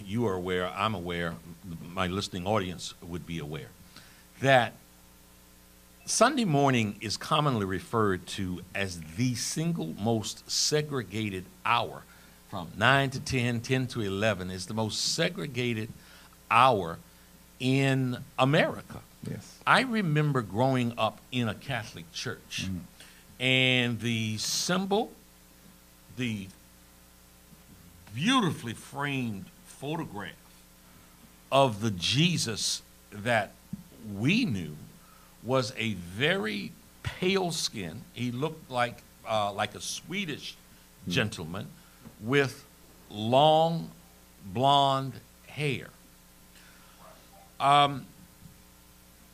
you are aware, I'm aware, my listening audience would be aware, that Sunday morning is commonly referred to as the single most segregated hour. From 9 to 10, 10 to 11 is the most segregated hour in America. Yes. I remember growing up in a Catholic church, and the symbol, the beautifully framed photograph of the Jesus that we knew was a very pale skin. He looked like a Swedish gentleman with long blonde hair.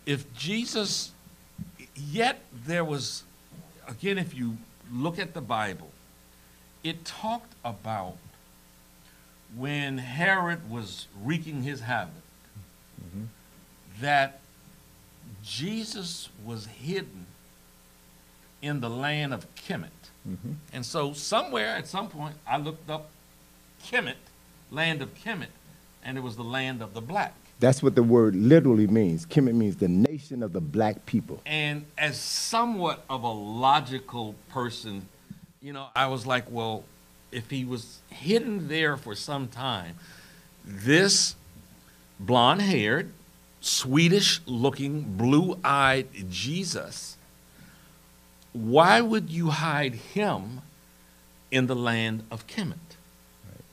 If Jesus, yet there was, again, if you look at the Bible, it talked about when Herod was wreaking his havoc, that Jesus was hidden in the land of Kemet. And so somewhere at some point I looked up Kemet, land of Kemet, and it was the land of the black. That's what the word literally means. Kemet means the nation of the black people. And as somewhat of a logical person, I was like, well, if he was hidden there for some time, this blonde-haired, Swedish-looking, blue-eyed Jesus, why would you hide him in the land of Kemet? Right.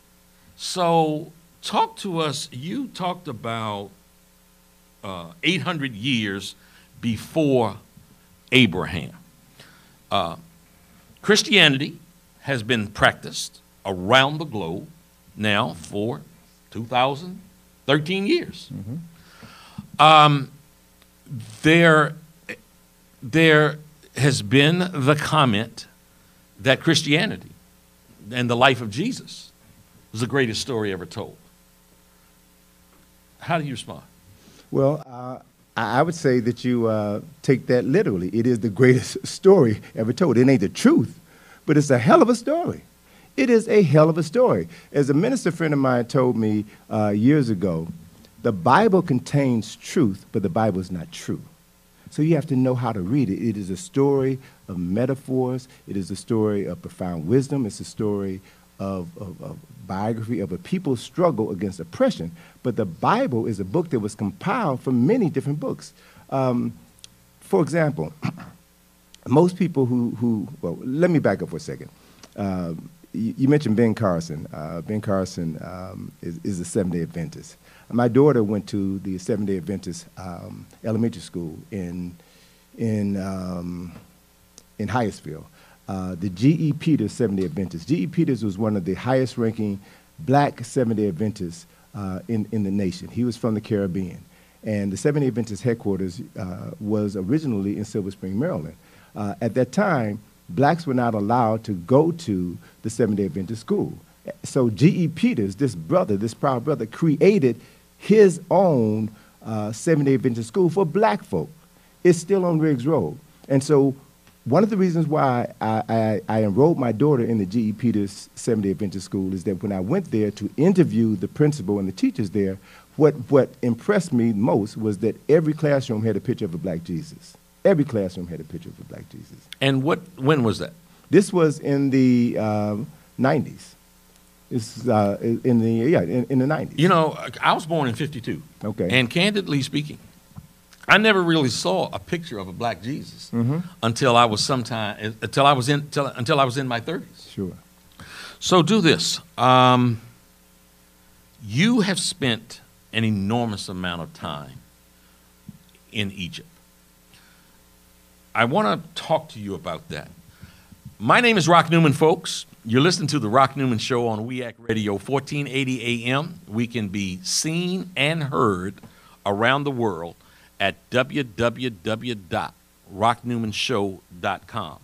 So talk to us. You talked about 800 years before Abraham. Christianity has been practiced around the globe now for 2,013 years. There has been the comment that Christianity and the life of Jesus was the greatest story ever told. How do you respond? Well, I would say that you take that literally. It is the greatest story ever told. It ain't the truth, but it's a hell of a story. It is a hell of a story. As a minister friend of mine told me years ago, the Bible contains truth, but the Bible is not true. So you have to know how to read it. It is a story of metaphors. It is a story of profound wisdom. It's a story of biography of a people's struggle against oppression. But the Bible is a book that was compiled from many different books. For example, most people well, let me back up for a second. You mentioned Ben Carson. Ben Carson is a Seventh-day Adventist. My daughter went to the Seventh-day Adventist elementary school in Hyattsville. The G.E. Peters Seventh-day Adventist. G.E. Peters was one of the highest-ranking black Seventh-day Adventists in the nation. He was from the Caribbean. And the Seventh-day Adventist headquarters was originally in Silver Spring, Maryland. At that time, blacks were not allowed to go to the Seventh-day Adventist school. So G.E. Peters, this proud brother, created his own Seventh-day Adventist school for black folk. It's still on Riggs Road. And so one of the reasons why I enrolled my daughter in the G.E. Peters Seventh-day Adventist school is that when I went there to interview the principal and the teachers there, what impressed me most was that every classroom had a picture of a black Jesus. Every classroom had a picture of a black Jesus. And when was that? This was in the 90s. It's in the 90s. You know, I was born in '52. Okay. And candidly speaking, I never really saw a picture of a black Jesus until I was in my 30s. Sure. So do this. You have spent an enormous amount of time in Egypt. I want to talk to you about that. My name is Rock Newman, folks. You're listening to The Rock Newman Show on WEAC Radio, 1480 AM. We can be seen and heard around the world at www.rocknewmanshow.com.